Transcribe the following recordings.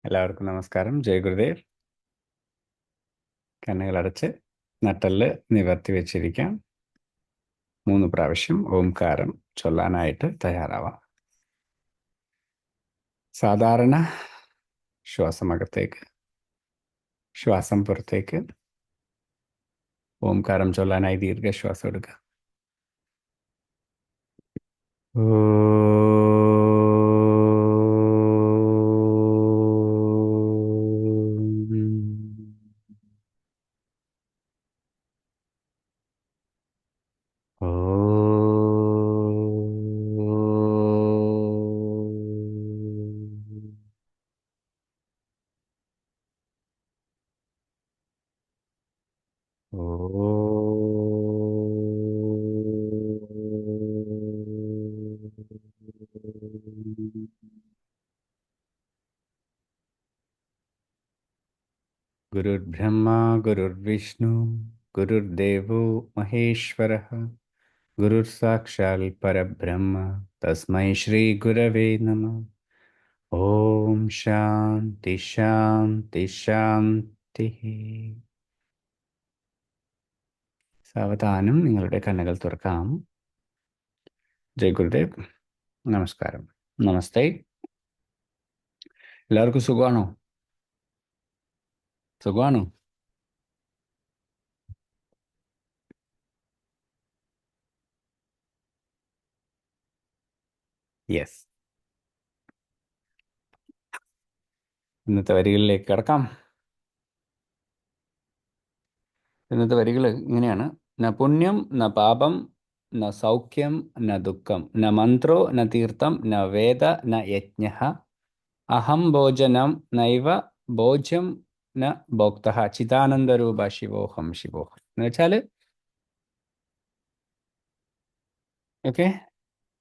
എല്ലാവർക്കും നമസ്കാരം. ജയ് ഗുരുദേവ്. കണ്ണുകളടച്ച് നട്ടെല്ല് നിവർത്തി വെച്ചിരിക്കാം. 3 പ്രാവശ്യം ഓംകാരം ചൊല്ലാനായിട്ട് തയ്യാറാവാം. സാധാരണ ശ്വാസമകത്തേക്ക്, ശ്വാസം പുറത്തേക്ക്. ഓംകാരം ചൊല്ലാനായി ദീർഘശ്വാസം എടുക്കുക. ഗുരുർബ്രഹ്മാ ഗുരുർവിഷ്ണു ഗുരുർദേവോ മഹേശ്വരഃ ഗുരുർ സാക്ഷാൽ പരബ്രഹ്മ തസ്മൈ ശ്രീ ഗുരവേ നമഃ. ഓം ശാന്തി ശാന്തി ശാന്തി. സാവധാനം നിങ്ങളുടെ കണ്ണുകൾ തുറക്കാം. ജയ് ഗുരുദേവ്. നമസ്കാരം. നമസ്തേ. എല്ലാവർക്കും സുഖമാണോ? സുഖമാണോ? യെസ്. ഇന്നത്തെ വരികളിലേക്ക് കിടക്കാം. ഇന്നത്തെ വരികൾ ഇങ്ങനെയാണ്. ന പുണ്യം ന പാപം ന സൗഖ്യം ന ദുഃഖം ന മന്ത്രോ ന തീർത്ഥം ന വേദ ന യജ്ഞ അഹം ഭോജനം നൈവ ഭോജ്യം ന ഭോക്ത ചിദാനന്ദരൂപ ശിവോഹം ശിവോഹം എന്ന് വെച്ചാൽ ഓക്കെ,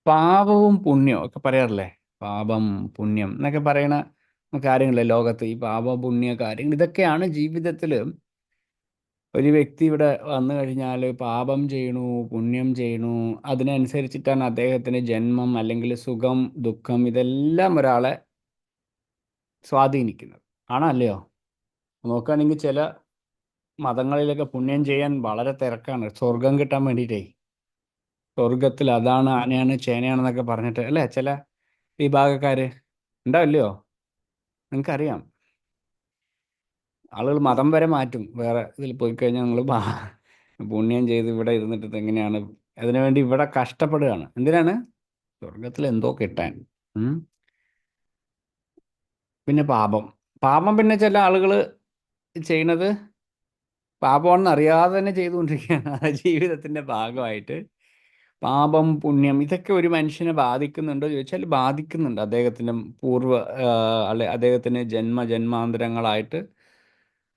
പാപവും പുണ്യവും ഒക്കെ പറയാറില്ലേ? പാപം പുണ്യം എന്നൊക്കെ പറയണ കാര്യങ്ങളില്ലേ ലോകത്ത്? ഈ പാപ പുണ്യ കാര്യങ്ങൾ ഇതൊക്കെയാണ് ജീവിതത്തിൽ ഒരു വ്യക്തി ഇവിടെ വന്നു കഴിഞ്ഞാൽ പാപം ചെയ്യണു പുണ്യം ചെയ്യണു അതിനനുസരിച്ചിട്ടാണ് അദ്ദേഹത്തിന് ജന്മം അല്ലെങ്കിൽ സുഖം ദുഃഖം ഇതെല്ലാം ഒരാളെ സ്വാധീനിക്കുന്നത്. ആണോ അല്ലയോ? നോക്കുകയാണെങ്കിൽ ചില മതങ്ങളിലൊക്കെ പുണ്യം ചെയ്യാൻ വളരെ തിരക്കാണ്, സ്വർഗം കിട്ടാൻ വേണ്ടിയിട്ടേ. സ്വർഗത്തിൽ അതാണ് ആനയാണ് ചേനയാണെന്നൊക്കെ പറഞ്ഞിട്ട് അല്ലേ ചില വിഭാഗക്കാര് ഉണ്ടാവില്ലയോ? നിങ്ങൾക്കറിയാം, ആളുകൾ മതം വരെ മാറ്റും. വേറെ ഇതിൽ പോയി കഴിഞ്ഞാൽ നിങ്ങൾ പുണ്യം ചെയ്ത് ഇവിടെ ഇരുന്നിട്ട് എങ്ങനെയാണ്? അതിനുവേണ്ടി ഇവിടെ കഷ്ടപ്പെടുകയാണ്. എന്തിനാണ്? സ്വർഗത്തിൽ എന്തോ കിട്ടാൻ. ഉം. പിന്നെ പാപം. പാപം പിന്നെ ചില ആളുകൾ ചെയ്യണത് പാപമാണെന്ന് അറിയാതെ തന്നെ ചെയ്തുകൊണ്ടിരിക്കുകയാണ്. ആ ജീവിതത്തിൻ്റെ ഭാഗമായിട്ട് പാപം പുണ്യം ഇതൊക്കെ ഒരു മനുഷ്യനെ ബാധിക്കുന്നുണ്ടോ ചോദിച്ചാൽ ബാധിക്കുന്നുണ്ട്. അദ്ദേഹത്തിൻ്റെ പൂർവ്വ അല്ലെ അദ്ദേഹത്തിന് ജന്മാന്തരങ്ങളായിട്ട്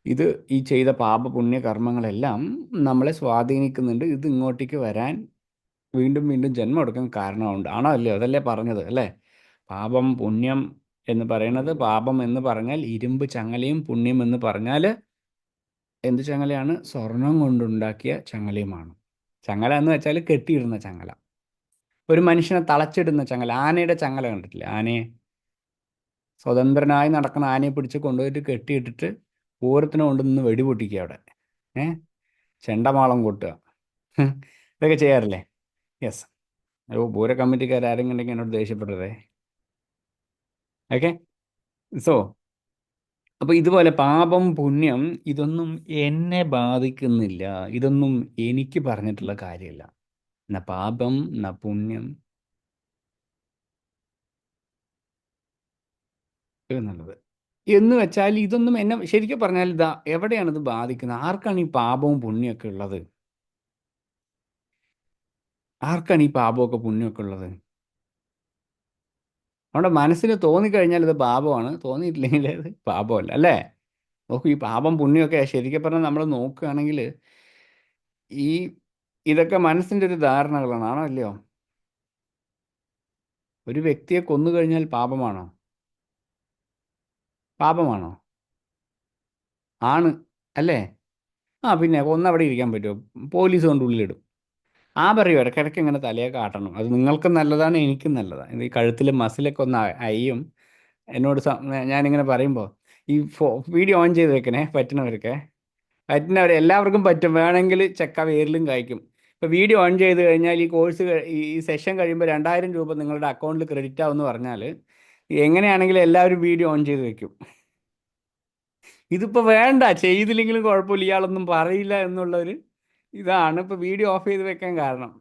ഇത് ഈ ചെയ്ത പാപ പുണ്യ കർമ്മങ്ങളെല്ലാം നമ്മളെ സ്വാധീനിക്കുന്നുണ്ട്. ഇത് ഇങ്ങോട്ടേക്ക് വരാൻ വീണ്ടും വീണ്ടും ജന്മം എടുക്കാൻ കാരണമുണ്ട്. ആണോ അല്ലയോ? അതല്ലേ പറഞ്ഞത് അല്ലേ? പാപം പുണ്യം എന്ന് പറയുന്നത്, പാപം എന്ന് പറഞ്ഞാൽ ഇരുമ്പ് ചങ്ങലയും പുണ്യം എന്ന് പറഞ്ഞാൽ എന്ത് ചങ്ങലയാണ്? സ്വർണം കൊണ്ടുണ്ടാക്കിയ ചങ്ങലയുമാണ്. ചങ്ങല എന്ന് വെച്ചാൽ കെട്ടിയിടുന്ന ചങ്ങല, ഒരു മനുഷ്യനെ തളച്ചിടുന്ന ചങ്ങല. ആനയുടെ ചങ്ങല കണ്ടിട്ടില്ലേ? ആനയെ സ്വതന്ത്രനായി നടക്കുന്ന ആനയെ പിടിച്ച് കൊണ്ടുപോയിട്ട് കെട്ടിയിട്ടിട്ട് പൂരത്തിന് കൊണ്ടുനിന്ന് വെടിപൊട്ടിക്കുക അവിടെ. ചെണ്ടമാളം കൊട്ടുക. ഇതൊക്കെ ചെയ്യാറില്ലേ? യെസ്. പൂര കമ്മിറ്റിക്കാരും ഉണ്ടെങ്കിൽ എന്നോട് ദേഷ്യപ്പെട്ടതേ. ഓക്കെ. സോ അപ്പോൾ ഇതുപോലെ പാപം പുണ്യം ഇതൊന്നും എന്നെ ബാധിക്കുന്നില്ല. ഇതൊന്നും എനിക്ക് പറഞ്ഞിട്ടുള്ള കാര്യമല്ല. ന പാപം ന പുണ്യം എന്നുള്ളത് എന്ന് വെച്ചാൽ ഇതൊന്നും എന്നെ ശരിക്കും പറഞ്ഞാൽ ഇതാ എവിടെയാണ് ഇത് ബാധിക്കുന്നത്? ആർക്കാണ് ഈ പാപവും പുണ്യമൊക്കെ ഉള്ളത്? ആർക്കാണ് ഈ പാപമൊക്കെ പുണ്യമൊക്കെ ഉള്ളത്? നമ്മുടെ മനസ്സിന് തോന്നിക്കഴിഞ്ഞാൽ ഇത് പാപമാണ്, തോന്നിയിട്ടില്ലെങ്കിൽ അത് പാപമല്ല അല്ലേ? നോക്കൂ, ഈ പാപം പുണ്യമൊക്കെ ശരിക്കും പറഞ്ഞാൽ നമ്മൾ നോക്കുകയാണെങ്കിൽ ഈ ഇതൊക്കെ മനസ്സിൻ്റെ ഒരു ധാരണകളാണ്. ആണോ അല്ലയോ? ഒരു വ്യക്തിയെ കൊന്നു കഴിഞ്ഞാൽ പാപമാണോ? പാപമാണോ? ആണ് അല്ലേ? പിന്നെ കൊന്നവിടെ ഇരിക്കാൻ പറ്റുമോ? പോലീസ് കൊണ്ട് ഉള്ളിലിടും. പറയൂ, ഇടയ്ക്കിടയ്ക്ക് ഇങ്ങനെ തലയൊക്കെ ആട്ടണം. അത് നിങ്ങൾക്കും നല്ലതാണ്, എനിക്കും നല്ലതാണ്. ഈ കഴുത്തിൽ മസിലൊക്കെ ഒന്ന് അയ്യും. എന്നോട് ഞാനിങ്ങനെ പറയുമ്പോൾ ഈ വീഡിയോ ഓൺ ചെയ്ത് വെക്കണേ, പറ്റുന്നവർക്ക്. പറ്റുന്നവർ എല്ലാവർക്കും പറ്റും, വേണമെങ്കിൽ ചക്ക വേരിലും കായ്ക്കും. ഇപ്പോൾ വീഡിയോ ഓൺ ചെയ്ത് കഴിഞ്ഞാൽ ഈ കോഴ്സ് ഈ സെഷൻ കഴിയുമ്പോൾ 2000 രൂപ നിങ്ങളുടെ അക്കൗണ്ടിൽ ക്രെഡിറ്റ് ആവുമെന്ന് പറഞ്ഞാൽ എങ്ങനെയാണെങ്കിലും എല്ലാവരും വീഡിയോ ഓൺ ചെയ്ത് വെക്കും. ഇതിപ്പോൾ വേണ്ട, ചെയ്തില്ലെങ്കിലും കുഴപ്പമില്ല, ഇയാളൊന്നും പറയില്ല എന്നുള്ളൊരു ഇതാണ് ഇപ്പോൾ വീഡിയോ ഓഫ് ചെയ്ത് വെക്കാൻ കാരണം.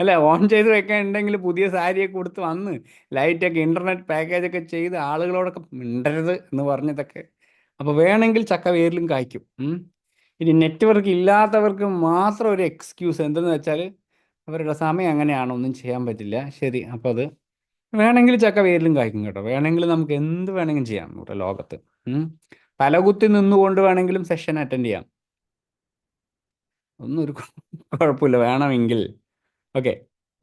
അല്ല, ഓൺ ചെയ്ത് വെക്കാൻ ഉണ്ടെങ്കിൽ പുതിയ സാരിയൊക്കെ കൊടുത്ത് വന്ന് ലൈറ്റൊക്കെ ഇൻ്റർനെറ്റ് പാക്കേജൊക്കെ ചെയ്ത് ആളുകളോടൊക്കെ മിണ്ടരുത് എന്ന് പറഞ്ഞതൊക്കെ. അപ്പോൾ വേണമെങ്കിൽ ചക്ക വേരിലും കായ്ക്കും. ഇനി നെറ്റ്വർക്ക് ഇല്ലാത്തവർക്ക് മാത്രം ഒരു എക്സ്ക്യൂസ് എന്തെന്ന് വെച്ചാൽ അവരുടെ സമയം അങ്ങനെയാണ്, ഒന്നും ചെയ്യാൻ പറ്റില്ല. ശരി, അപ്പോൾ അത് വേണമെങ്കിൽ ചക്ക വേരിലും കായ്ക്കും കേട്ടോ. വേണമെങ്കിൽ നമുക്ക് എന്ത് വേണമെങ്കിലും ചെയ്യാം ഇവിടെ ലോകത്ത്. തലകുത്തി നിന്നുകൊണ്ട് വേണമെങ്കിലും സെഷൻ അറ്റൻഡ് ചെയ്യാം, ഒന്നും ഒരു കുഴപ്പമില്ല, വേണമെങ്കിൽ. ഓക്കെ,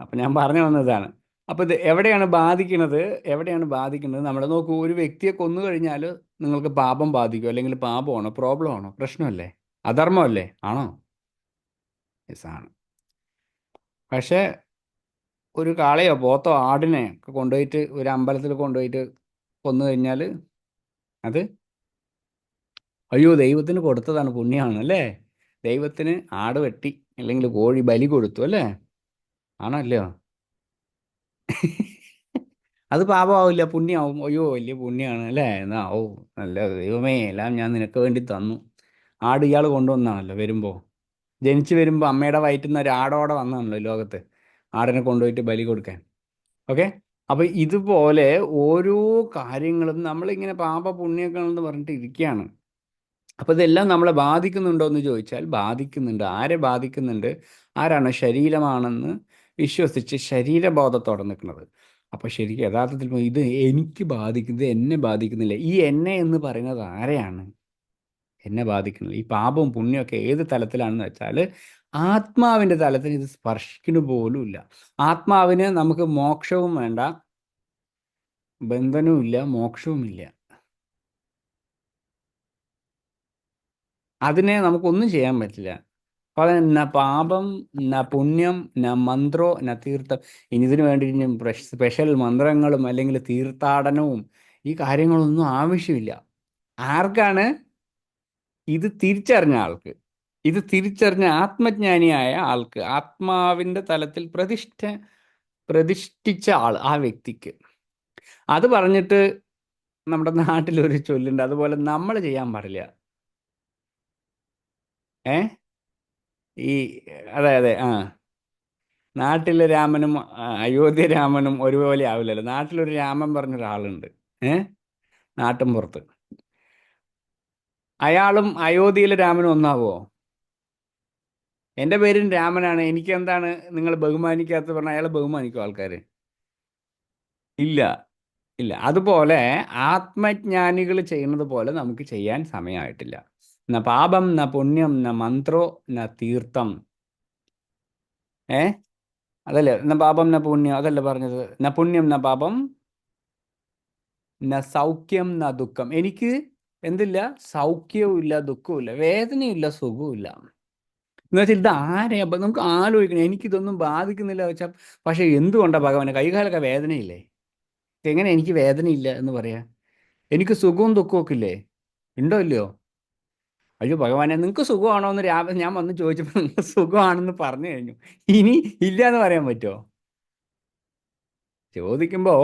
അപ്പം ഞാൻ പറഞ്ഞു വന്നതാണ്. അപ്പോൾ ഇത് എവിടെയാണ് ബാധിക്കുന്നത്? എവിടെയാണ് ബാധിക്കുന്നത്? നമ്മുടെ നോക്കൂ, ഒരു വ്യക്തിയെ കൊന്നു കഴിഞ്ഞാൽ നിങ്ങൾക്ക് പാപം ബാധിക്കും, അല്ലെങ്കിൽ പാപമാണോ, പ്രോബ്ലം ആണോ, പ്രശ്നമല്ലേ, അധർമ്മമല്ലേ, ആണോ? യെസ്, ആണ്. പക്ഷേ ഒരു കാളയോ പോത്തോ ആടിനെ ഒക്കെ കൊണ്ടുപോയിട്ട് ഒരു അമ്പലത്തിൽ കൊണ്ടുപോയിട്ട് കൊന്നു കഴിഞ്ഞാൽ അത് അയ്യോ ദൈവത്തിന് കൊടുത്തതാണ്, പുണ്യമാണ് അല്ലേ? ദൈവത്തിന് ആട് വെട്ടി അല്ലെങ്കിൽ കോഴി ബലി കൊടുത്തു അല്ലേ? ആണോ അല്ലയോ? അത് പാപമാവില്ല, പുണ്യമാവും. അയ്യോ വലിയ പുണ്യമാണ് അല്ലേ? എന്നാ ഓ നല്ല ദൈവമേ, എല്ലാം ഞാൻ നിനക്ക് വേണ്ടി തന്നു. ആട് ഇയാൾ കൊണ്ടുവന്നാണല്ലോ, വരുമ്പോൾ ജനിച്ചു വരുമ്പോൾ അമ്മയുടെ വയറ്റിൽ നിന്ന് ഒരു ആടോടെ വന്നതാണല്ലോ ലോകത്ത്, ആടിനെ കൊണ്ടുപോയിട്ട് ബലി കൊടുക്കാൻ. ഓക്കെ, അപ്പോൾ ഇതുപോലെ ഓരോ കാര്യങ്ങളും നമ്മളിങ്ങനെ പാപ പുണ്യങ്ങളെന്ന് പറഞ്ഞിട്ട് ഇരിക്കുകയാണ്. അപ്പോൾ ഇതെല്ലാം നമ്മളെ ബാധിക്കുന്നുണ്ടോ എന്ന് ചോദിച്ചാൽ ബാധിക്കുന്നുണ്ട്. ആരെ ബാധിക്കുന്നുണ്ട്? ആരാണ് ശരീരമാണെന്ന് വിശ്വസിച്ച് ശരീരബോധത്തോടെ നിൽക്കുന്നത്. അപ്പോൾ ശരിക്കും യഥാർത്ഥത്തിൽ ഇത് എനിക്ക് ബാധിക്കുന്നത്, എന്നെ ബാധിക്കുന്നില്ല. ഈ എന്നെ എന്ന് പറയുന്നത് ആരെയാണ്? എന്നെ ബാധിക്കുന്നില്ല. ഈ പാപവും പുണ്യമൊക്കെ ഏത് തലത്തിലാണെന്ന് വെച്ചാൽ ആത്മാവിൻ്റെ തലത്തിൽ ഇത് സ്പർശിക്കുന്നു പോലുമില്ല. ആത്മാവിന് നമുക്ക് മോക്ഷവും വേണ്ട, ബന്ധനവും ഇല്ല, മോക്ഷവുമില്ല. അതിനെ നമുക്കൊന്നും ചെയ്യാൻ പറ്റില്ല. അപ്പോൾ ന പാപം ന പുണ്യം ന മന്ത്രോ ന തീർത്ഥം. ഇനി ഇതിനു വേണ്ടി ഇനി സ്പെഷ്യൽ മന്ത്രങ്ങളും അല്ലെങ്കിൽ തീർത്ഥാടനവും ഈ കാര്യങ്ങളൊന്നും ആവശ്യമില്ല. ആർക്കാണ്? ഇത് തിരിച്ചറിഞ്ഞ ആൾക്ക്, ഇത് തിരിച്ചറിഞ്ഞ ആത്മജ്ഞാനിയായ ആൾക്ക്, ആത്മാവിൻ്റെ തലത്തിൽ പ്രതിഷ്ഠിച്ച ആൾ, ആ വ്യക്തിക്ക്. അത് പറഞ്ഞിട്ട് നമ്മുടെ നാട്ടിലൊരു ചൊല്ലുണ്ട്, അതുപോലെ നമ്മൾ ചെയ്യാൻ പാടില്ല. ഏ ഈ അതെ അതെ, ആ, നാട്ടിലെ രാമനും അയോധ്യ രാമനും ഒരുപോലെ ആവില്ലല്ലോ. നാട്ടിലൊരു രാമൻ പറഞ്ഞൊരാളുണ്ട്, ഏ നാട്ടും പുറത്ത്. അയാളും അയോധ്യയിലെ രാമനും ഒന്നാവോ? എൻ്റെ പേരും രാമനാണ്, എനിക്ക് എന്താണ് നിങ്ങൾ ബഹുമാനിക്കാത്ത പറഞ്ഞാൽ അയാളെ ബഹുമാനിക്കും ആൾക്കാർ? ഇല്ല, ഇല്ല. അതുപോലെ ആത്മജ്ഞാനികൾ ചെയ്യുന്നത് പോലെ നമുക്ക് ചെയ്യാൻ സമയമായിട്ടില്ല. ന പാപം ന പുണ്യം ന മന്ത്രോ ന തീർത്ഥം. ഏ അതല്ലേ, ന പാപം ന പുണ്യം, അതല്ലേ പറഞ്ഞത്? ന പുണ്യം ന പാപം ന സൗഖ്യം ന ദുഃഖം. എനിക്ക് എന്തില്ല? സൗഖ്യവും ഇല്ല, ദുഃഖവും ഇല്ല, വേദനയും ഇല്ല, സുഖവും ഇല്ല. എന്ന് വെച്ചാൽ ഇത് ആരെയാ നമുക്ക് ആലോചിക്കണം. എനിക്കിതൊന്നും ബാധിക്കുന്നില്ല വെച്ചാൽ, പക്ഷെ എന്തുകൊണ്ടാണ് ഭഗവാനെ കൈകാലൊക്കെ വേദനയില്ലേ? എങ്ങനെ എനിക്ക് വേദനയില്ല എന്ന് പറയാ? എനിക്ക് സുഖവും ദുഃഖവും ഒക്കെ ഇല്ലേ? ഉണ്ടോ ഇല്ലയോ? അയ്യോ ഭഗവാനെ, നിങ്ങൾക്ക് സുഖമാണോ എന്ന് രാവിലെ ഞാൻ വന്ന് ചോദിച്ചപ്പോൾ നിങ്ങൾ സുഖമാണെന്ന് പറഞ്ഞു കഴിഞ്ഞു, ഇനി ഇല്ല എന്ന് പറയാൻ പറ്റുമോ? ചോദിക്കുമ്പോൾ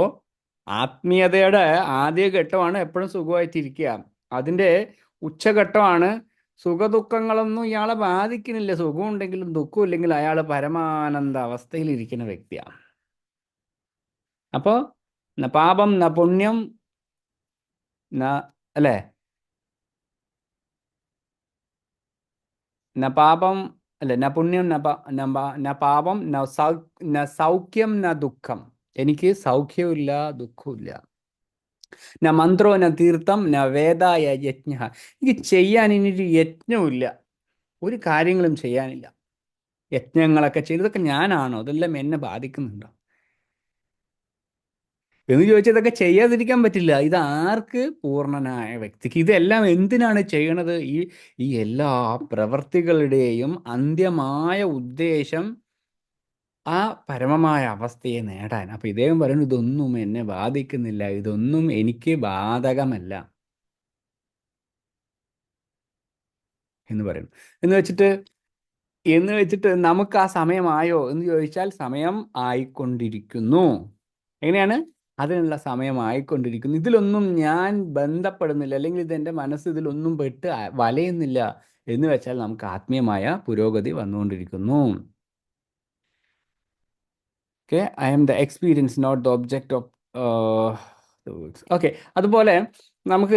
ആത്മീയതയുടെ ആദ്യ ഘട്ടമാണ് എപ്പോഴും സുഖമായിട്ടിരിക്കുക. അതിൻ്റെ ഉച്ചഘട്ടമാണ് സുഖദുഃഖങ്ങളൊന്നും ഇയാളെ ബാധിക്കുന്നില്ല. സുഖമുണ്ടെങ്കിലും ദുഃഖം ഇല്ലെങ്കിലും അയാൾ പരമാനന്ദ അവസ്ഥയിലിരിക്കുന്ന വ്യക്തിയാണ്. അപ്പോൾ ന പാപം ന പുണ്യം ന, അല്ലേ, ന പാപം, അല്ലെ, ന പുണ്യം ന പാപം ന സൗഖ്യം ന ദുഃഖം. എനിക്ക് സൗഖ്യമില്ല, ദുഃഖമില്ല. ന മന്ത്രോ ന തീർത്ഥം ന വേദായ യജ്ഞ. എനിക്ക് ചെയ്യാൻ ഇനിയൊരു യജ്ഞമില്ല, ഒരു കാര്യങ്ങളും ചെയ്യാനില്ല. യജ്ഞങ്ങളൊക്കെ ചെയ്തതൊക്കെ ഞാനാണോ? അതെല്ലാം എന്നെ ബാധിക്കുന്നുണ്ടോ എന്ന് ചോദിച്ചാൽ ഇതൊക്കെ ചെയ്യാതിരിക്കാൻ പറ്റില്ല. ഇത് ആർക്ക്? പൂർണ്ണനായ വ്യക്തിക്ക്. ഇതെല്ലാം എന്തിനാണ് ചെയ്യണത്? ഈ എല്ലാ പ്രവൃത്തികളുടെയും അന്ത്യമായ ഉദ്ദേശം ആ പരമമായ അവസ്ഥയെ നേടാൻ. അപ്പം ഇദ്ദേഹം പറയുന്നു, ഇതൊന്നും എന്നെ ബാധിക്കുന്നില്ല, ഇതൊന്നും എനിക്ക് ബാധകമല്ല. എന്ന് പറയുന്നു. എന്ന് വെച്ചിട്ട് നമുക്ക് ആ സമയമായോ എന്ന് ചോദിച്ചാൽ സമയം ആയിക്കൊണ്ടിരിക്കുന്നു. എങ്ങനെയാണ്? അതിനുള്ള സമയം ആയിക്കൊണ്ടിരിക്കുന്നു. ഇതിലൊന്നും ഞാൻ ബന്ധപ്പെടുന്നില്ല, അല്ലെങ്കിൽ ഇതെൻ്റെ മനസ്സ് ഇതിലൊന്നും പെട്ട് വലയുന്നില്ല എന്ന് വെച്ചാൽ നമുക്ക് ആത്മീയമായ പുരോഗതി വന്നുകൊണ്ടിരിക്കുന്നു. Okay, I am the experience, not the object of the words. Okay, അതുപോലെ നമ്മൾ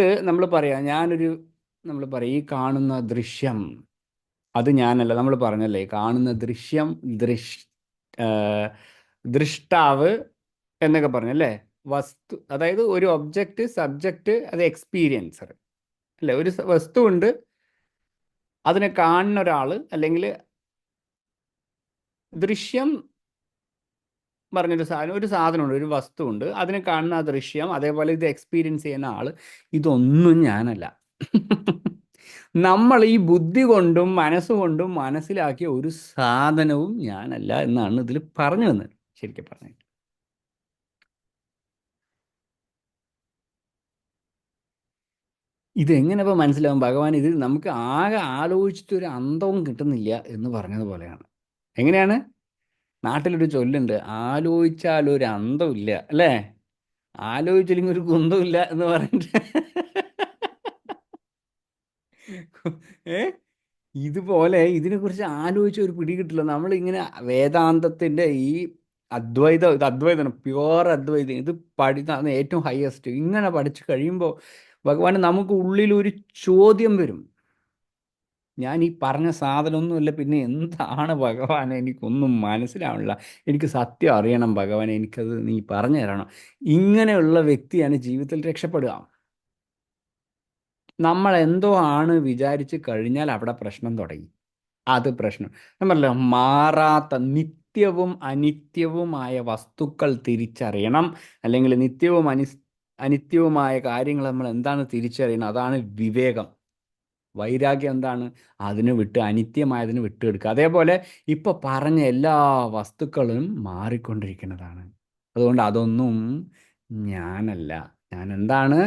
പറയാം, നമ്മൾ പറയാം ഈ കാണുന്ന ദൃശ്യം അത് ഞാനല്ല. നമ്മൾ പറഞ്ഞല്ലേ, കാണുന്ന ദൃശ്യം ആ, ദൃഷ്ടാവ് എന്നൊക്കെ പറഞ്ഞല്ലേ. വസ്തു, അതായത് ഒരു ഒബ്ജക്റ്റ്, സബ്ജക്റ്റ്, അത് എക്സ്പീരിയൻസർ അല്ലേ. ഒരു വസ്തു ഉണ്ട്, അതിനെ കാണുന്ന ഒരാൾ, അല്ലെങ്കിൽ ദൃശ്യം ഒരു സാധനമുണ്ട്, ഒരു വസ്തു ഉണ്ട്, അതിനെ കാണുന്ന ആ ദൃശ്യം, അതേപോലെ ഇത് എക്സ്പീരിയൻസ് ചെയ്യുന്ന ആൾ, ഇതൊന്നും ഞാനല്ല. നമ്മൾ ഈ ബുദ്ധി കൊണ്ടും മനസ്സുകൊണ്ടും മനസ്സിലാക്കിയ ഒരു സാധനവും ഞാനല്ല എന്നാണ് ഇതിൽ പറഞ്ഞു വന്നത്, ശരിക്കും പറഞ്ഞു. ഇതെങ്ങനെ ഇപ്പോൾ മനസ്സിലാവും ഭഗവാൻ? ഇത് നമുക്ക് ആകെ ആലോചിച്ചിട്ട് ഒരു അന്തവും കിട്ടുന്നില്ല എന്ന് പറഞ്ഞതുപോലെയാണ്. എങ്ങനെയാണ്? നാട്ടിലൊരു ചൊല്ലുണ്ട്, ആലോചിച്ചാൽ ഒരു അന്തമില്ല അല്ലേ, ആലോചിച്ചില്ലെങ്കിൽ ഒരു കുന്തമില്ല എന്ന് പറഞ്ഞിട്ട്. ഏ ഇതുപോലെ ഇതിനെക്കുറിച്ച് ആലോചിച്ച് ഒരു പിടി കിട്ടില്ല. നമ്മളിങ്ങനെ വേദാന്തത്തിൻ്റെ ഈ ഇത് അദ്വൈതമാണ്, പ്യുവർ അദ്വൈതം. ഇത് പഠിക്കുന്ന ഏറ്റവും ഹയസ്റ്റ്. ഇങ്ങനെ പഠിച്ചു കഴിയുമ്പോൾ ഭഗവാൻ നമുക്ക് ഉള്ളിലൊരു ചോദ്യം വരും, ഞാൻ ഈ പറഞ്ഞ സാധനമൊന്നുമില്ല, പിന്നെ എന്താണ് ഭഗവാൻ, എനിക്കൊന്നും മനസ്സിലാവണില്ല, എനിക്ക് സത്യം അറിയണം ഭഗവാൻ, എനിക്കത് നീ പറഞ്ഞു തരണം. ഇങ്ങനെയുള്ള വ്യക്തിയാണ് ജീവിതത്തിൽ രക്ഷപ്പെടുക. നമ്മൾ എന്തോ ആണ് വിചാരിച്ച് കഴിഞ്ഞാൽ അവിടെ പ്രശ്നം തുടങ്ങി. അത് പ്രശ്നം. ഞാൻ പറഞ്ഞല്ലോ, മാറാത്ത നിത്യവും അനിത്യവുമായ വസ്തുക്കൾ തിരിച്ചറിയണം, അല്ലെങ്കിൽ നിത്യവും അനിത്യവുമായ കാര്യങ്ങൾ നമ്മൾ എന്താണ് തിരിച്ചറിയണം. അതാണ് വിവേകം. വൈരാഗ്യം എന്താണ്? അനിത്യമായതിന് വിട്ടുകൊടുക്കുക. അതേപോലെ ഇപ്പൊ പറഞ്ഞ എല്ലാ വസ്തുക്കളും മാറിക്കൊണ്ടിരിക്കുന്നതാണ്. അതുകൊണ്ട് അതൊന്നും ഞാനല്ല. ഞാൻ എന്താണ്?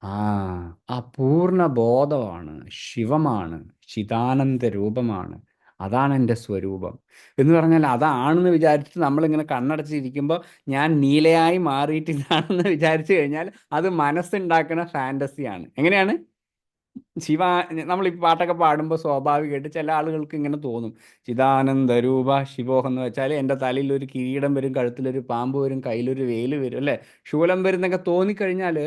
ആ പൂർണ്ണ ബോധമാണ്, ശിവമാണ്, ചിദാനന്ദ രൂപമാണ്. അതാണ് എൻ്റെ സ്വരൂപം എന്ന് പറഞ്ഞാൽ, അതാണെന്ന് വിചാരിച്ചിട്ട് നമ്മളിങ്ങനെ കണ്ണടച്ചിരിക്കുമ്പോൾ ഞാൻ നീലയായി മാറിയിട്ട് ഇതാണെന്ന് വിചാരിച്ചു കഴിഞ്ഞാൽ അത് മനസ്സുണ്ടാക്കുന്ന ഫാൻറ്റസിയാണ്. എങ്ങനെയാണ്? നമ്മൾ ഈ പാട്ടൊക്കെ പാടുമ്പോൾ സ്വാഭാവികമായിട്ട് ചില ആളുകൾക്ക് ഇങ്ങനെ തോന്നും, ചിദാനന്ദ രൂപ ശിവോഹം എന്ന് വെച്ചാൽ എൻ്റെ തലയിൽ ഒരു കിരീടം വരും, കഴുത്തിലൊരു പാമ്പ് വരും, കയ്യിലൊരു വേല് വരും അല്ലേ, ശൂലം വരും എന്നൊക്കെ തോന്നിക്കഴിഞ്ഞാൽ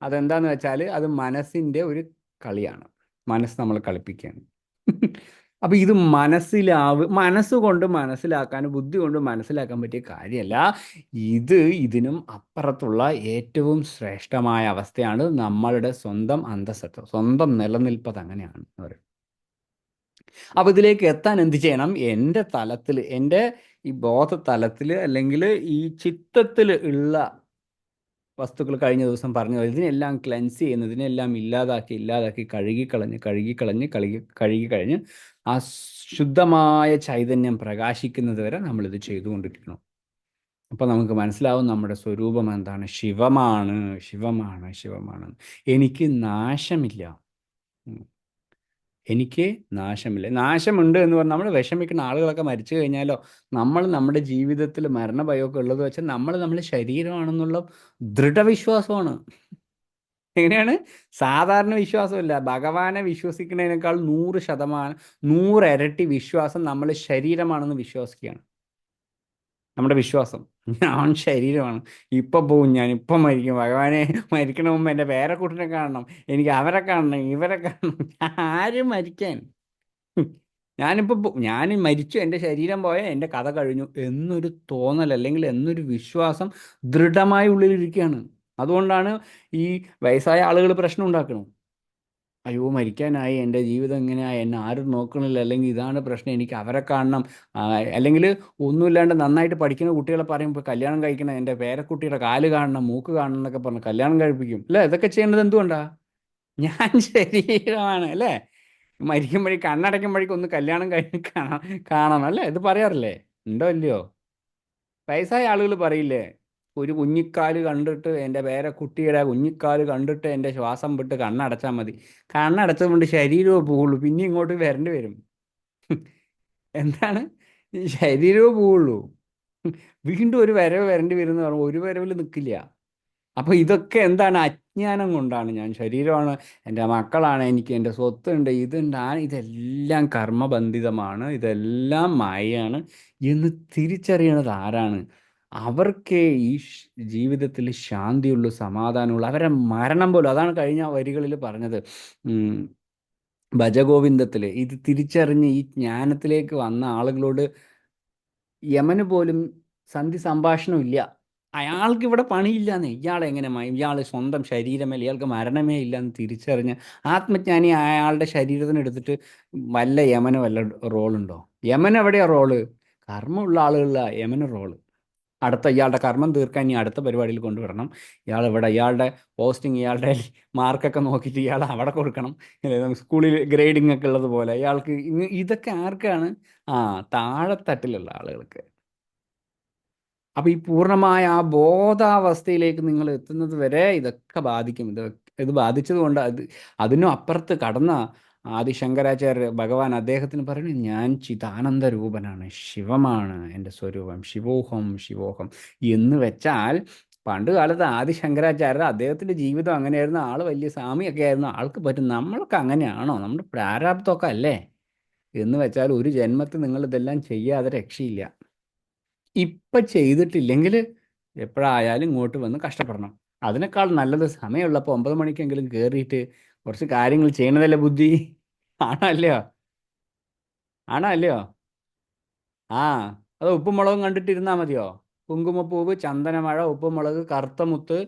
അതെന്താന്ന് വെച്ചാൽ അത് മനസ്സിൻ്റെ ഒരു കളിയാണ്. മനസ്സ് നമ്മൾ കളിപ്പിക്കുകയാണ്. അപ്പം ഇത് മനസ്സുകൊണ്ട് മനസ്സിലാക്കാൻ, ബുദ്ധി കൊണ്ട് മനസ്സിലാക്കാൻ പറ്റിയ കാര്യമല്ല. ഇതിനും അപ്പുറത്തുള്ള ഏറ്റവും ശ്രേഷ്ഠമായ അവസ്ഥയാണ് നമ്മളുടെ സ്വന്തം അന്തഃസത്ത, സ്വന്തം നിലനിൽപ്പ്. അങ്ങനെയാണ് പറയും. അപ്പം ഇതിലേക്ക് എത്താൻ എന്ത് ചെയ്യണം? എൻ്റെ തലത്തിൽ, എൻ്റെ ഈ ബോധതലത്തിൽ, അല്ലെങ്കിൽ ഈ ചിത്തത്തിൽ ഉള്ള വസ്തുക്കൾ കഴിഞ്ഞ ദിവസം പറഞ്ഞു, ഇതിനെല്ലാം ക്ലെൻസ് ചെയ്യുന്നു, ഇതിനെല്ലാം ഇല്ലാതാക്കി കഴുകിക്കഴിഞ്ഞ് ആ ശുദ്ധമായ ചൈതന്യം പ്രകാശിക്കുന്നത് വരെ നമ്മളിത് ചെയ്തുകൊണ്ടിരിക്കണം. അപ്പോൾ നമുക്ക് മനസ്സിലാവും നമ്മുടെ സ്വരൂപം എന്താണ്. ശിവമാണ്, ശിവമാണ്, ശിവമാണ്. എനിക്ക് നാശമില്ല. എനിക്ക് നാശമില്ല. നാശമുണ്ട് എന്ന് പറഞ്ഞാൽ നമ്മൾ വിഷമിക്കുന്ന ആളുകളൊക്കെ മരിച്ചു കഴിഞ്ഞാലോ, നമ്മൾ നമ്മുടെ ജീവിതത്തിൽ മരണഭയമൊക്കെ ഉള്ളത് വെച്ചാൽ നമ്മൾ ശരീരമാണെന്നുള്ള ദൃഢവിശ്വാസമാണ്. എങ്ങനെയാണ്? സാധാരണ വിശ്വാസമല്ല. ഭഗവാനെ വിശ്വസിക്കുന്നതിനേക്കാൾ 100%, 100 ഇരട്ടി വിശ്വാസം നമ്മൾ ശരീരമാണെന്ന് വിശ്വസിക്കുകയാണ്. നമ്മുടെ വിശ്വാസം, ഞാൻ ശരീരമാണ്, ഇപ്പം പോവും, ഞാൻ ഇപ്പം മരിക്കും, ഭഗവാനെ മരിക്കണ മുമ്പ് എൻ്റെ പേരക്കുട്ടിനെ കാണണം, എനിക്ക് അവരെ കാണണം, ഇവരെ കാണണം. ആരും മരിക്കാൻ, ഞാൻ മരിച്ചു, എൻ്റെ ശരീരം പോയാൽ എൻ്റെ കഥ കഴിഞ്ഞു എന്നൊരു തോന്നൽ, അല്ലെങ്കിൽ എന്നൊരു വിശ്വാസം ദൃഢമായി ഉള്ളിലിരിക്കുകയാണ്. അതുകൊണ്ടാണ് ഈ വയസ്സായ ആളുകൾ പ്രശ്നം ഉണ്ടാക്കുന്നത്. അയ്യോ മരിക്കാനായി, എൻ്റെ ജീവിതം എങ്ങനെയായി, എന്നെ ആരും നോക്കണില്ല, അല്ലെങ്കിൽ ഇതാണ് പ്രശ്നം, എനിക്ക് അവരെ കാണണം. അല്ലെങ്കിൽ ഒന്നുമില്ലാണ്ട് നന്നായിട്ട് പഠിക്കുന്ന കുട്ടികളെ പറയുമ്പോൾ കല്യാണം കഴിക്കണം, എൻ്റെ പേരക്കുട്ടിയുടെ കാല് കാണണം, മൂക്ക് കാണണം എന്നൊക്കെ പറഞ്ഞ് കല്യാണം കഴിപ്പിക്കും അല്ലേ. ഇതൊക്കെ ചെയ്യേണ്ടത് എന്തുകൊണ്ടാ? ഞാൻ ശരീരമാണ് അല്ലേ. കണ്ണടയ്ക്കുമ്പോഴേക്കും ഒന്ന് കല്യാണം കഴിഞ്ഞ് കാണണം അല്ലേ. ഇത് പറയാറില്ലേ? ഉണ്ടോ ഇല്ലയോ? വയസ്സായ ആളുകൾ പറയില്ലേ, ഒരു കുഞ്ഞിക്കാല് കണ്ടിട്ട്, എൻ്റെ കുട്ടിയുടെ കുഞ്ഞിക്കാല് കണ്ടിട്ട് എൻ്റെ ശ്വാസം വിട്ട് കണ്ണടച്ചാൽ മതി. കണ്ണടച്ചത് കൊണ്ട് ശരീരവും പോവുള്ളൂ, പിന്നെ ഇങ്ങോട്ട് വരേണ്ടി വരും. എന്താണ്? ഈ ശരീരവും പോവുള്ളൂ, വീണ്ടും ഒരു വരവ് വരേണ്ടി വരും എന്ന് പറഞ്ഞു. ഒരു വരവിൽ നിൽക്കില്ല. അപ്പോൾ ഇതൊക്കെ എന്താണ്? അജ്ഞാനം കൊണ്ടാണ്. ഞാൻ ശരീരമാണ്, എൻ്റെ മക്കളാണ്, എനിക്ക് എൻ്റെ സ്വത്തുണ്ട്, ഇതുണ്ട്, ഇതെല്ലാം കർമ്മബന്ധിതമാണ്, ഇതെല്ലാം മായയാണ് എന്ന് തിരിച്ചറിയണത് ആരാണ്? അവർക്ക് ഈ ജീവിതത്തിൽ ശാന്തിയുള്ളൂ, സമാധാനമുള്ളൂ. അവരെ മരണം പോലും, അതാണ് കഴിഞ്ഞ വരികളിൽ പറഞ്ഞത്, ഉം, ഭജഗോവിന്ദത്തിൽ ഇത് തിരിച്ചറിഞ്ഞ് ഈ ജ്ഞാനത്തിലേക്ക് വന്ന ആളുകളോട് യമന് പോലും സന്ധി സംഭാഷണം ഇല്ല. അയാൾക്ക് ഇവിടെ പണിയില്ലാന്ന്. ഇയാളെങ്ങനെ ഇയാൾ സ്വന്തം ശരീരമല്ല, ഇയാൾക്ക് മരണമേ ഇല്ല എന്ന് തിരിച്ചറിഞ്ഞ് ആത്മജ്ഞാനി അയാളുടെ ശരീരത്തിന് എടുത്തിട്ട് വല്ല യമന് വല്ല റോളുണ്ടോ? യമൻ എവിടെയാ റോള്? കർമ്മമുള്ള ആളുകളില യമന് റോള്. അടുത്ത ഇയാളുടെ കർമ്മം തീർക്കാൻ ഇനി അടുത്ത പരിപാടിയിൽ കൊണ്ടുവരണം. ഇയാൾ ഇവിടെ ഇയാളുടെ പോസ്റ്റിംഗ്, ഇയാളുടെ മാർക്കൊക്കെ നോക്കിയിട്ട് ഇയാൾ അവിടെ കൊടുക്കണം. സ്കൂളിൽ ഗ്രേഡിംഗ് ഒക്കെ ഉള്ളത് പോലെ ഇയാൾക്ക് ഇതൊക്കെ ആർക്കാണ്? ആ, താഴെത്തട്ടിലുള്ള ആളുകൾക്ക്. അപ്പം ഈ പൂർണ്ണമായ ആ ബോധാവസ്ഥയിലേക്ക് നിങ്ങൾ എത്തുന്നത് വരെ ഇതൊക്കെ ബാധിക്കും. ഇത് ബാധിച്ചത് കൊണ്ട് അതിനും അപ്പുറത്ത് കടന്ന ആദിശങ്കരാചാര്യ ഭഗവാൻ അദ്ദേഹത്തിന് പറയുന്നത്, ഞാൻ ചിദാനന്ദ രൂപനാണ്, ശിവമാണ് എൻ്റെ സ്വരൂപം, ശിവോഹം ശിവോഹം എന്ന് വെച്ചാൽ, പണ്ട് കാലത്ത് ആദിശങ്കരാചാര്യർ അദ്ദേഹത്തിൻ്റെ ജീവിതം അങ്ങനെയായിരുന്നു. ആൾ വലിയ സ്വാമിയൊക്കെ ആയിരുന്നു, ആൾക്ക് പറ്റും. നമ്മളൊക്കെ അങ്ങനെയാണോ? നമ്മുടെ പ്രാരാബ്ദമൊക്കെ അല്ലേ എന്ന് വെച്ചാൽ, ഒരു ജന്മത്തിൽ നിങ്ങൾ ഇതെല്ലാം ചെയ്യാതെ രക്ഷയില്ല. ഇപ്പം ചെയ്തിട്ടില്ലെങ്കിൽ എപ്പോഴായാലും ഇങ്ങോട്ട് വന്ന് കഷ്ടപ്പെടണം. അതിനേക്കാൾ നല്ലത് സമയമുള്ളപ്പോൾ 9 മണിക്കെങ്കിലും കയറിയിട്ട് കുറച്ച് കാര്യങ്ങൾ ചെയ്യണതല്ലേ ബുദ്ധി. ആണോ അല്ലയോ? ആണോ അല്ലയോ? ആ, അത് ഉപ്പും മുളകും കണ്ടിട്ടിരുന്നാൽ മതിയോ? കുങ്കുമപ്പൂവ്, ചന്ദനമഴ, ഉപ്പുമുളക്, കറുത്ത മുത്ത്,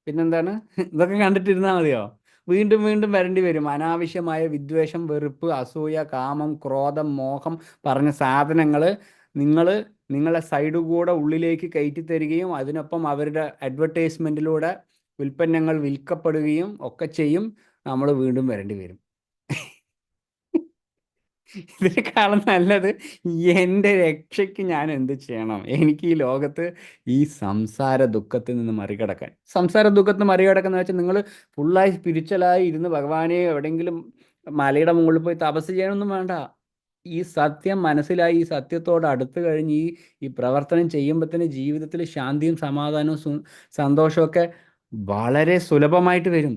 പിന്നെന്താണ്? ഇതൊക്കെ കണ്ടിട്ടിരുന്നാൽ മതിയോ? വീണ്ടും വീണ്ടും വരേണ്ടി വരും. അനാവശ്യമായ വിദ്വേഷം, വെറുപ്പ്, അസൂയ, കാമം, ക്രോധം, മോഹം പറഞ്ഞ സാധനങ്ങൾ നിങ്ങൾ നിങ്ങളെ സൈഡ് കൂടെ ഉള്ളിലേക്ക് കയറ്റി തരികയും അതിനൊപ്പം അവരുടെ അഡ്വർടൈസ്മെൻറ്റിലൂടെ ഉൽപ്പന്നങ്ങൾ വിൽക്കപ്പെടുകയും ഒക്കെ ചെയ്യും. നമ്മൾ വീണ്ടും വരേണ്ടി വരും. ഇതിനേക്കാളും നല്ലത് എൻ്റെ രക്ഷയ്ക്ക് ഞാൻ എന്ത് ചെയ്യണം? എനിക്ക് ഈ ലോകത്ത് ഈ സംസാര ദുഃഖത്തിൽ നിന്ന് മറികടക്കാൻ. സംസാര ദുഃഖത്തിൽ മറികടക്കുന്ന വെച്ചാൽ നിങ്ങൾ ഫുള്ളായി സ്പിരിച്വലായി ഇരുന്ന് ഭഗവാനെ എവിടെയെങ്കിലും മലയുടെ മുകളിൽ പോയി തപസ് ചെയ്യാനൊന്നും വേണ്ട. ഈ സത്യം മനസ്സിലായി ഈ സത്യത്തോട് അടുത്ത് കഴിഞ്ഞ് ഈ പ്രവർത്തനം ചെയ്യുമ്പോഴത്തേന് ജീവിതത്തിൽ ശാന്തിയും സമാധാനവും സന്തോഷമൊക്കെ വളരെ സുലഭമായിട്ട് വരും.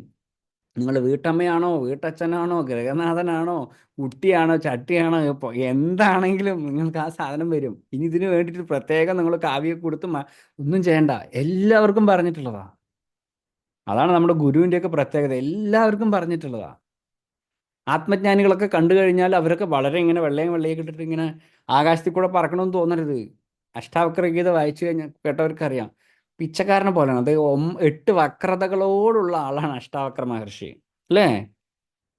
നിങ്ങൾ വീട്ടമ്മയാണോ, വീട്ടച്ഛനാണോ, ഗൃഹനാഥനാണോ, കുട്ടിയാണോ, ചട്ടിയാണോ, എന്താണെങ്കിലും നിങ്ങൾക്ക് ആ സാധനം വരും. ഇനി ഇതിന് വേണ്ടിയിട്ട് പ്രത്യേകം നിങ്ങൾ കാവ്യം കൊടുത്ത് ഒന്നും ചെയ്യണ്ട. എല്ലാവർക്കും പറഞ്ഞിട്ടുള്ളതാ. അതാണ് നമ്മുടെ ഗുരുവിൻ്റെയൊക്കെ പ്രത്യേകത. എല്ലാവർക്കും പറഞ്ഞിട്ടുള്ളതാ. ആത്മജ്ഞാനികളൊക്കെ കണ്ടു കഴിഞ്ഞാൽ അവരൊക്കെ വളരെ ഇങ്ങനെ വെള്ളയും വെള്ളയൊക്കെ ഇട്ടിട്ട് ഇങ്ങനെ ആകാശത്തിൽ കൂടെ പറക്കണമെന്ന് തോന്നരുത്. അഷ്ടാവക്ര ഗീത വായിച്ചു കഴിഞ്ഞാൽ കേട്ടവർക്കറിയാം, പിച്ചക്കാരനെ പോലെയാണ്. അത് 8 വക്രതകളോടുള്ള ആളാണ് അഷ്ടാവക്ര മഹർഷി, അല്ലേ?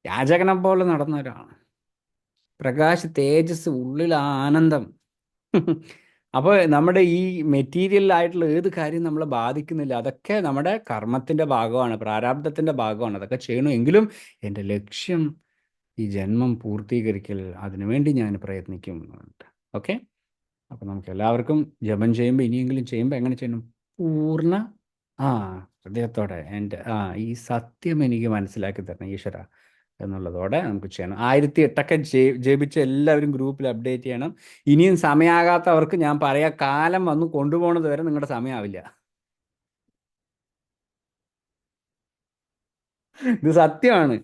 യാചകനെ പോലെ നടന്ന ഒരാളാണ്. പ്രകാശ്, തേജസ്, ഉള്ളിൽ ആ ആനന്ദം. അപ്പോൾ നമ്മുടെ ഈ മെറ്റീരിയൽ ആയിട്ടുള്ള ഏത് കാര്യം നമ്മളെ ബാധിക്കുന്നില്ല. അതൊക്കെ നമ്മുടെ കർമ്മത്തിൻ്റെ ഭാഗമാണ്, പ്രാരാബ്ധത്തിൻ്റെ ഭാഗമാണ്. അതൊക്കെ ചെയ്യണമെങ്കിലും എൻ്റെ ലക്ഷ്യം ഈ ജന്മം പൂർത്തീകരിക്കൽ, അതിനുവേണ്ടി ഞാൻ പ്രയത്നിക്കും എന്ന് പറഞ്ഞിട്ട്. ഓക്കെ, അപ്പോൾ നമുക്ക് എല്ലാവർക്കും ജപം ചെയ്യുമ്പോൾ, ഇനിയെങ്കിലും ചെയ്യുമ്പോൾ എങ്ങനെ ചെയ്യണം? പൂർണ്ണ ആ ഹൃദയത്തോടെ ഈ സത്യം എനിക്ക് മനസ്സിലാക്കി തരണം ഈശ്വര എന്നുള്ളതോടെ നമുക്ക് ചെയ്യണം. 1008 ജപിച്ച് എല്ലാവരും ഗ്രൂപ്പിൽ അപ്ഡേറ്റ് ചെയ്യണം. ഇനിയും സമയമാകാത്തവർക്ക് ഞാൻ പറയാം, കാലം വന്ന് കൊണ്ടുപോകുന്നത് വരെ നിങ്ങളുടെ സമയമാവില്ല. ഇത് സത്യമാണ്.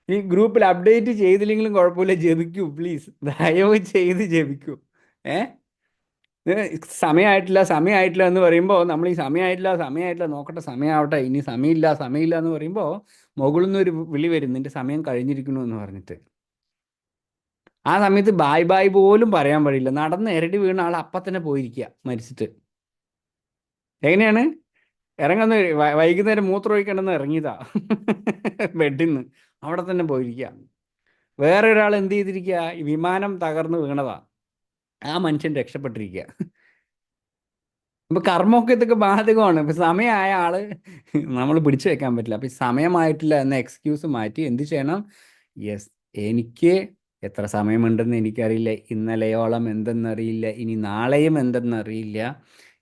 ഈ ഗ്രൂപ്പിൽ അപ്ഡേറ്റ് ചെയ്തില്ലെങ്കിലും കുഴപ്പമില്ല, ജപിക്കൂ പ്ലീസ്, ദയവ് ചെയ്ത് ജപിക്കൂ. ഏ സമയമായിട്ടില്ല സമയമായിട്ടില്ല എന്ന് പറയുമ്പോൾ നമ്മൾ ഈ സമയമായിട്ടില്ല നോക്കട്ടെ, സമയമാവട്ടെ, ഇനി സമയമില്ല സമയമില്ല എന്ന് പറയുമ്പോൾ മുകളിൽ നിന്ന് ഒരു വിളി വരും, നിന്റെ സമയം കഴിഞ്ഞിരിക്കുന്നു എന്ന് പറഞ്ഞിട്ട്. ആ സമയത്ത് ബായ് ബായ് പോലും പറയാൻ പാടില്ല. നടന്ന് ഇരട്ടി വീണ ആൾ അപ്പം തന്നെ പോയിരിക്കുക മരിച്ചിട്ട്. എങ്ങനെയാണ് ഇറങ്ങുന്ന? വൈകുന്നേരം മൂത്രമൊഴിക്കണമെന്ന് ഇറങ്ങിയതാ ബെഡിൽ നിന്ന്, അവിടെ തന്നെ പോയിരിക്കുക. വേറെ ഒരാൾ എന്ത് ചെയ്തിരിക്കുക? ഈ വിമാനം തകർന്ന് വീണതാ, ആ മനുഷ്യൻ രക്ഷപ്പെട്ടിരിക്കുക. ഇപ്പൊ കർമ്മമൊക്കെ ഇതൊക്കെ ബാധകമാണ്. ഇപ്പൊ സമയമായ ആള് നമ്മൾ പിടിച്ചു വെക്കാൻ പറ്റില്ല. അപ്പൊ ഈ സമയമായിട്ടില്ല എന്ന എക്സ്ക്യൂസ് മാറ്റി എന്ത് ചെയ്യണം? യെസ്, എനിക്ക് എത്ര സമയമുണ്ടെന്ന് എനിക്കറിയില്ല, ഇന്നലെയോളം എന്തെന്നറിയില്ല, ഇനി നാളെയും എന്തെന്നറിയില്ല,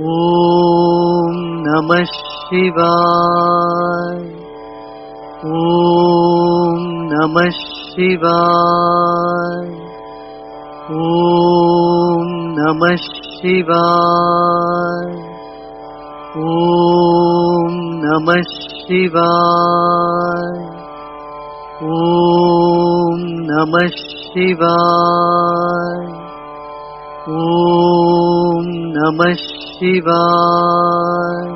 ॐ नमः शिवाय। ॐ नमः शिवाय। ॐ नमः शिवाय। ॐ नमः शिवाय। ॐ नमः शिवाय। ॐ नमः शिवाय।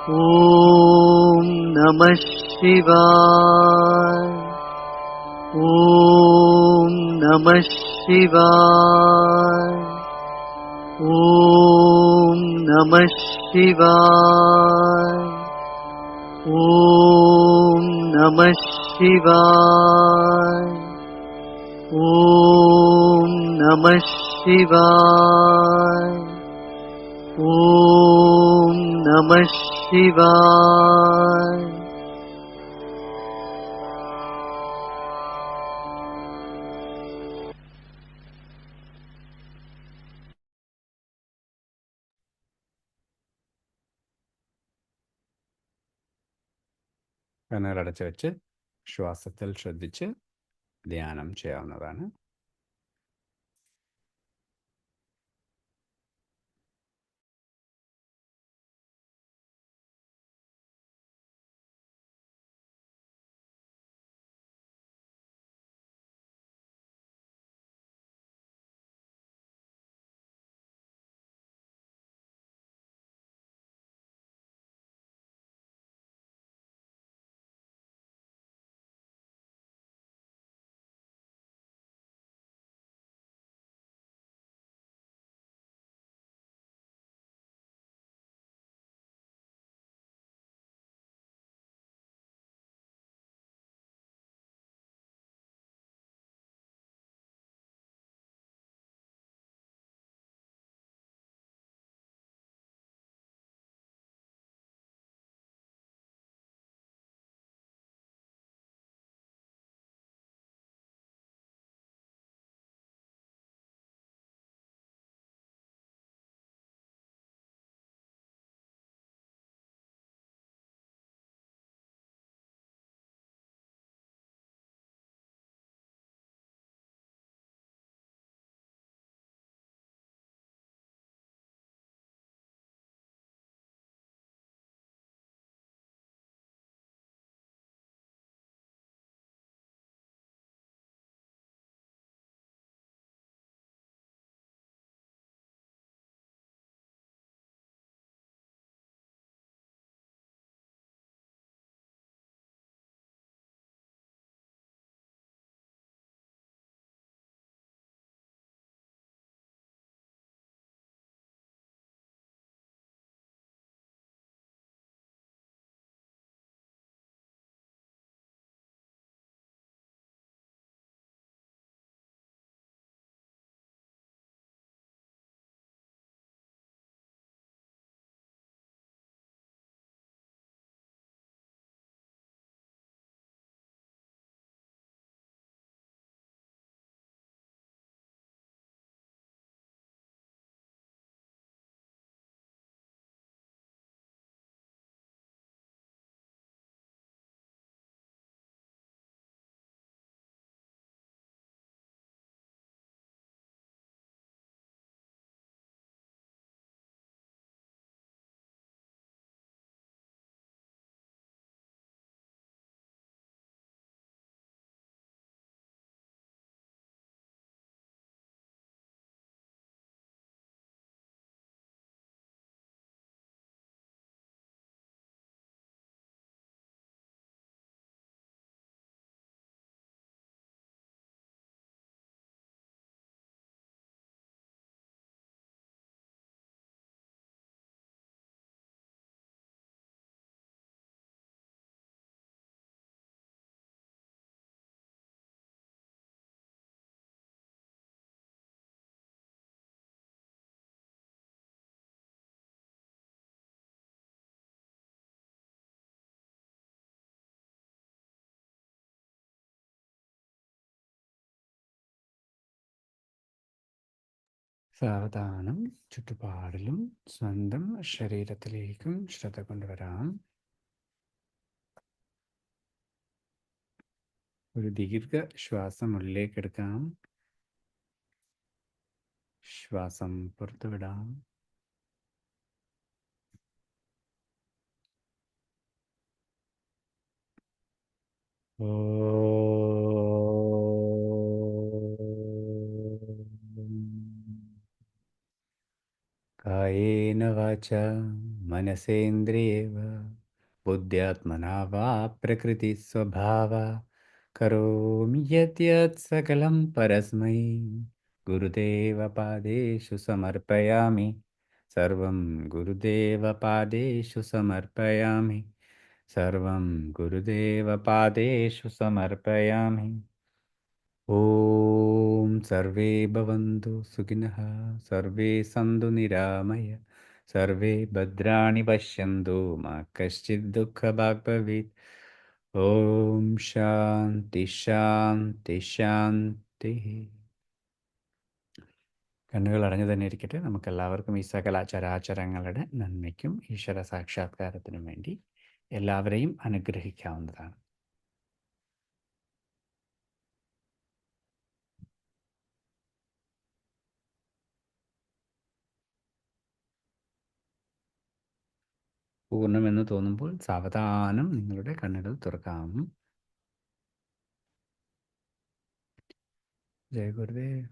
ॐ नमः शिवाय। ॐ नमः शिवाय। ॐ नमः शिवाय। ॐ नमः शिवाय। ॐ नमः शिवाय। ॐ नमः शिवाय। കണ്ണുകളടച്ച് വെച്ച് ശ്വാസത്തിൽ ശ്രദ്ധിച്ച് ധ്യാനം ചെയ്യാവുന്നതാണ്. സാവധാനം ചുറ്റുപാടിലും സ്വന്തം ശരീരത്തിലേക്കും ശ്രദ്ധ കൊണ്ടുവരാം. ഒരു ദീർഘ ശ്വാസം ഉള്ളിലേക്കെടുക്കാം, ശ്വാസം പുറത്തുവിടാം. കായേന വാചാ മനസേന്ദ്രിയേവ ബുദ്ധ്യാത്മനാ വാ പ്രകൃതി സ്വഭാവ കരോമി യത് സകലം പരസ്മൈ ഗുരുദേവപാദേഷു സമർപ്പയാമി. സർവം ഗുരുദേവപാദേഷു സമർപ്പയാമി. സർവം ഗുരുദേവപാദേഷു സമർപ്പയാമി. ഓം സർവേ ഭവന്തു സുഖിനഃ, സർവേ സന്തു നിരാമയ, സർവേ ഭദ്രാണി പശ്യന്തു, മാ കശ്ചിത് ദുഃഖഭാഗ് ഭവേത്. ഓം ശാന്തി ശാന്തി ശാന്തി. കണ്ണുകൾ അടഞ്ഞു തന്നെ ഇരിക്കട്ടെ. നമുക്കെല്ലാവർക്കും ഈ സകല ചരാചരങ്ങളുടെ നന്മയ്ക്കും ഈശ്വര സാക്ഷാത്കാരത്തിനും വേണ്ടി എല്ലാവരെയും അനുഗ്രഹിക്കാവുന്നതാണ്. പൂർണ്ണമെന്ന് തോന്നുമ്പോൾ സാവധാനം നിങ്ങളുടെ കണ്ണുകൾ തുറക്കാം. ജയ ഗുരുദേവ്.